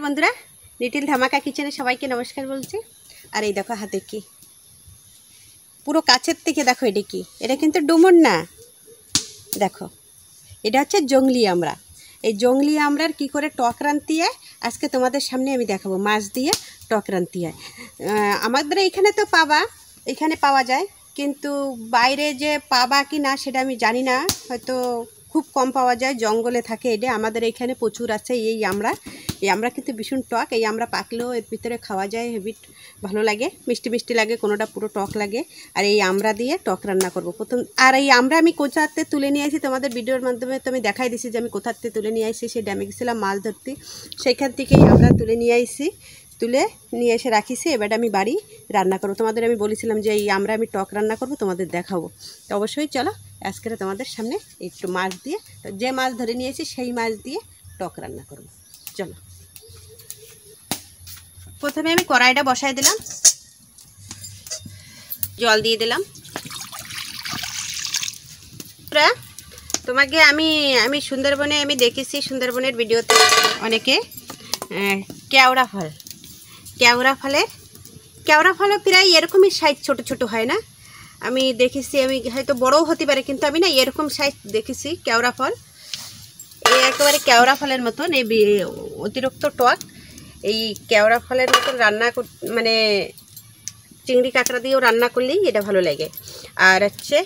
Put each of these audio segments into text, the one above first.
বন্ধুরা, লিটিল ধামাকা কিচেনে সবাইকে নমস্কার বলছি। আর এই দেখো হাতে কি, পুরো কাছের থেকে দেখো এটা কি, এটা কিন্তু ডুমুর না, দেখো এটা হচ্ছে জংলি আমড়া। এই জংলি আমড়ার কি করে টক রান্তি হয় আজকে তোমাদের সামনে আমি দেখাবো। মাছ দিয়ে টক রান্তি হয়। আমাদের এইখানে তো এখানে পাওয়া যায়, কিন্তু বাইরে যে পাবা কি না সেটা আমি জানি না, হয়তো খুব কম পাওয়া যায়, জঙ্গলে থাকে। এটা আমাদের এখানে প্রচুর আছে এই আমরা কিন্তু ভীষণ টক। এই আমরা পাকলেও এর ভিতরে খাওয়া যায়, হেভি ভালো লাগে, মিষ্টি মিষ্টি লাগে, কোনোটা পুরো টক লাগে। আর এই আমরা দিয়ে টক রান্না করব প্রথম। আর এই আমরা আমি কোথাতে তুলে নিয়ে আসি তোমাদের ভিডিওর মাধ্যমে তো আমি দেখাই দিছি যে আমি কোথাতে তুলে নিয়ে আসি। সেই ড্যামে গেছিলাম মাছ ধরতে, সেইখান থেকেই আমরা তুলে নিয়ে আসি, তুলে নিয়ে এসে রাখিছি। এবার আমি বাড়ি রান্না করবো। তোমাদের আমি বলেছিলাম যে এই আমরা আমি টক রান্না করব, তোমাদের দেখাবো। তো অবশ্যই চলো আজকে তোমাদের সামনে একটু মাছ দিয়ে, যে মাছ ধরে নিয়েছি সেই মাছ দিয়ে টক রান্না করব। চলো, প্রথমে আমি কড়াইটা বসাই দিলাম, জল দিয়ে দিলাম। তোমাকে আমি সুন্দরবনে আমি দেখেছি, সুন্দরবনের ভিডিওতে অনেকে কেওড়া ফলও প্রায় এরকমই সাইজ ছোট ছোট হয় না? আমি দেখেছি, আমি হয়তো বড়ও হতে পারে, কিন্তু আমি না এরকম সাইজ দেখেছি কেওড়া ফল। এই একেবারে কেওড়া ফলের মতন, এই অতিরিক্ত টক। এই কেওড়া ফলের মতন রান্না মানে চিংড়ি কাঁকড়া দিয়েও রান্না করলেই এটা ভালো লাগে। আর হচ্ছে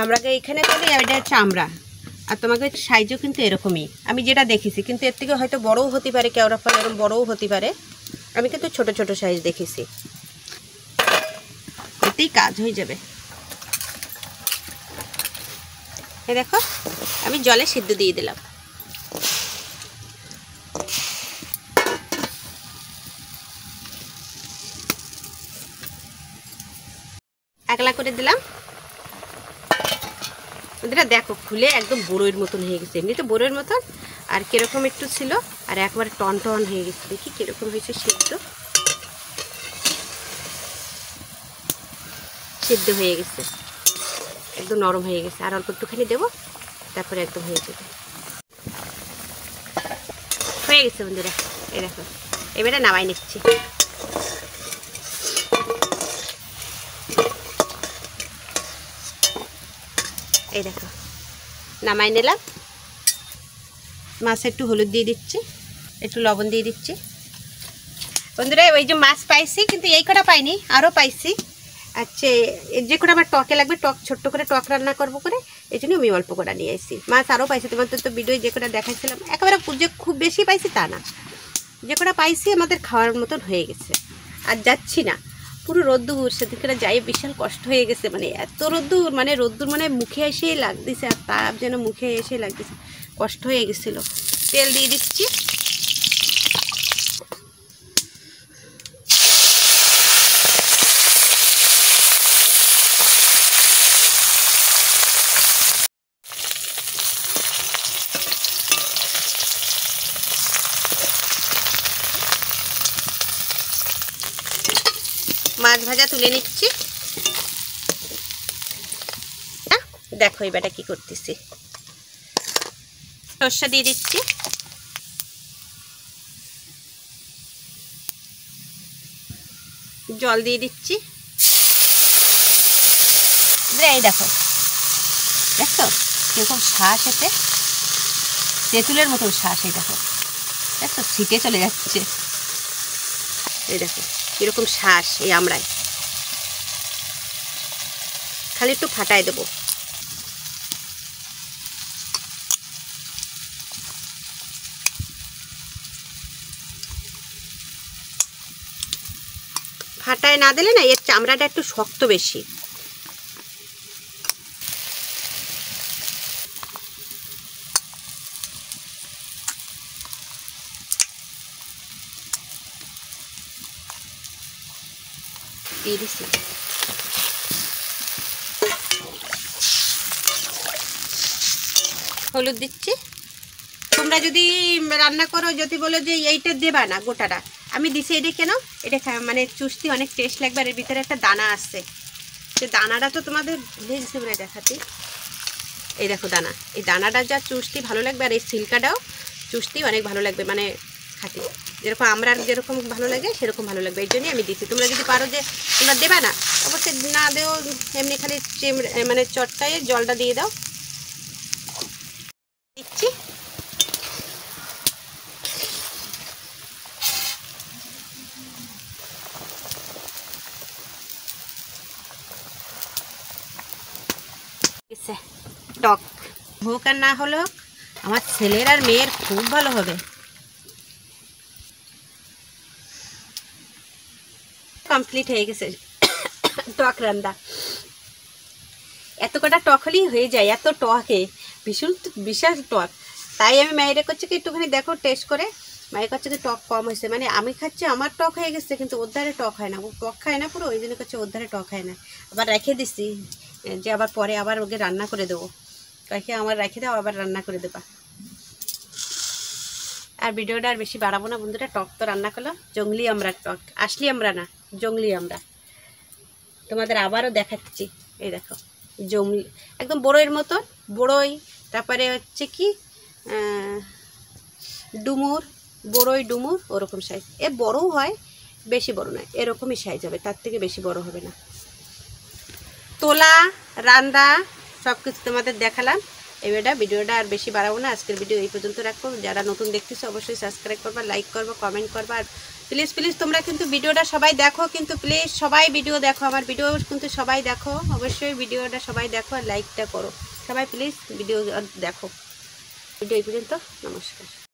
আমরাকে এইখানে বলি এটা হচ্ছে আমরা, আর তোমাকে সাইজও কিন্তু এরকমই আমি যেটা দেখেছি, কিন্তু এর থেকে হয়তো বড়ও হতে পারে, কেওড়া ফল এরকম বড়ও হতে পারে। আমি কিন্তু ছোট ছোট সাইজ দেখেছি, এতেই কাজ হয়ে যাবে। এই দেখো আমি জলে সিদ্ধ দিয়ে দিলাম। একলা করে দিলাম। ওদের দেখো খুলে একদম বড়ইয়ের মতন হয়ে গেছে, এমনি তো বড়ইয়ের মতন, আর কিরকম একটু ছিল, আর একবারে টন টন হয়ে গেছে। দেখি কিরকম হয়েছে, সিদ্ধ হয়ে গেছে, একদম নরম হয়ে গেছে। আর অল্প একটুখানি দেবো, তারপরে একদম হয়ে যাবে। হয়ে গেছে বন্ধুরা, এই দেখো এবারে নামাই নিচ্ছি। এই দেখো নামাই নিলাম। মাছে একটু হলুদ দিয়ে দিচ্ছি, একটু লবণ দিয়ে দিচ্ছি। বন্ধুরা ওই যে মাছ পাইছি, কিন্তু এই কটা পাইনি, আরও পাইছি। আচ্ছা, যে কটা আমার টকে লাগবে, টক ছোট্ট করে টক রান্না করবো করে, এই জন্য আমি অল্প কটা নিয়ে আসি। মাছ আরও পাইছি, তোমাদের তো ভিডিও যে কটা দেখাচ্ছিলাম, একেবারে যে খুব বেশি পাইছি তা না, যে কটা পাইছি আমাদের খাওয়ার মতন হয়ে গেছে। আর যাচ্ছি না, পুরো রোদ্দুর, সেদিকে যাই বিশাল কষ্ট হয়ে গেছে। মানে এত রোদ্দুর, মানে মুখে এসেই লাগতেছে, আর তাপ যেন মুখে এসে লাগতেছে, কষ্ট হয়ে গেছিলো। তেল দিয়ে দিচ্ছি। মাছ ভাজা তুলে নিচ্ছি। দেখো এবারটা কি করতেছি, সর্ষে দিয়ে দিচ্ছি, জল দিয়ে দিচ্ছি। এই দেখো দেখো কিরকম শ্বাস, এতে তেঁতুলের মতন শ্বাস। এই দেখো দেখো ছিটে চলে যাচ্ছে। এই দেখো কিরকম শ্বাস এই আমড়ায়, খালি একটু ফাটাই দেবো। ফাটায় না দিলে না এর চামড়াটা একটু শক্ত বেশি। দিয়ে দিচ্ছি হলুদ দিচ্ছি। তোমরা যদি রান্না করো, যদি বলো যে এইটা দেবা না গোটাটা, আমি দিছি এটা কেন, এটা মানে চুষতে অনেক টেস্ট লাগবে। আর এর ভিতরে একটা দানা আসছে, সে দানাটা তো তোমাদের ভুলে গেছে বলে দেখাতে। এই দেখো দানা, এই দানাটা যা চুষতে ভালো লাগবে, আর এই সিল্কাটাও চুষতেই অনেক ভালো লাগবে, মানে খাতে। যেরকম আমরা যেরকম ভালো লাগে সেরকম ভালো লাগবে, এই জন্যই আমি দিচ্ছি। তোমরা যদি পারো যে তোমরা দেবে না, অবশ্যই না দেও, এমনি খালি মানে চটটায় জলটা দিয়ে দাও। দিচ্ছি টক হোক আর না হলেও আমার ছেলের আর মেয়ের খুব ভালো হবে। কমপ্লিট হয়ে গেছে টক রান্না। এত কটা টক হলেই হয়ে যায়, এত টকে ভীষণ বিশাল টক। তাই আমি মায়েরা করছি কি একটুখানি দেখো টেস্ট করে, মায়ের কাছে কি টক কম হয়েছে, মানে আমি খাচ্ছি আমার টক হয়ে গেছে কিন্তু ওর ধারে টক হয় না, ও টক খায় না পুরো, ওই জন্য করছে ওর ধারে টক হয় না। আবার রেখে দিছি যে আবার পরে আবার ওকে রান্না করে দেবো, রেখে আমার রেখে দাও আবার রান্না করে দেবা। আর ভিডিওটা আর বেশি বাড়াবো না বন্ধুরা, টক তো রান্না করলাম, জঙ্গলি আমরা টক, আসলি আমরা না, জঙ্গলি আমরা। তোমাদের আবারও দেখাচ্ছি, এই দেখো জঙ্গলি একদম বড়ইয়ের মতো, বড়ই তারপরে হচ্ছে কি ডুমুর, বড়ই ডুমুর ওরকম সাইজ, এ বড়ও হয় বেশি বড় নয়, এরকমই সাইজ হবে, তার থেকে বেশি বড় হবে না। তোলা রান্না সব কিছু তোমাদের দেখালাম। এবারটা ভিডিওটা আর বেশি বাড়াবো না, আজকের ভিডিও এই পর্যন্ত রাখবো। যারা নতুন দেখতেছো অবশ্যই সাবস্ক্রাইব করবা, লাইক করবা, কমেন্ট করবা, আর প্লিজ প্লিজ তোমরা কিন্তু ভিডিওটা সবাই দেখো, কিন্তু প্লিজ সবাই ভিডিও দেখো, আমার ভিডিও কিন্তু সবাই দেখো, অবশ্যই ভিডিওটা সবাই দেখো আর লাইকটা করো সবাই, প্লিজ ভিডিও দেখো। ভিডিও এই পর্যন্ত, নমস্কার।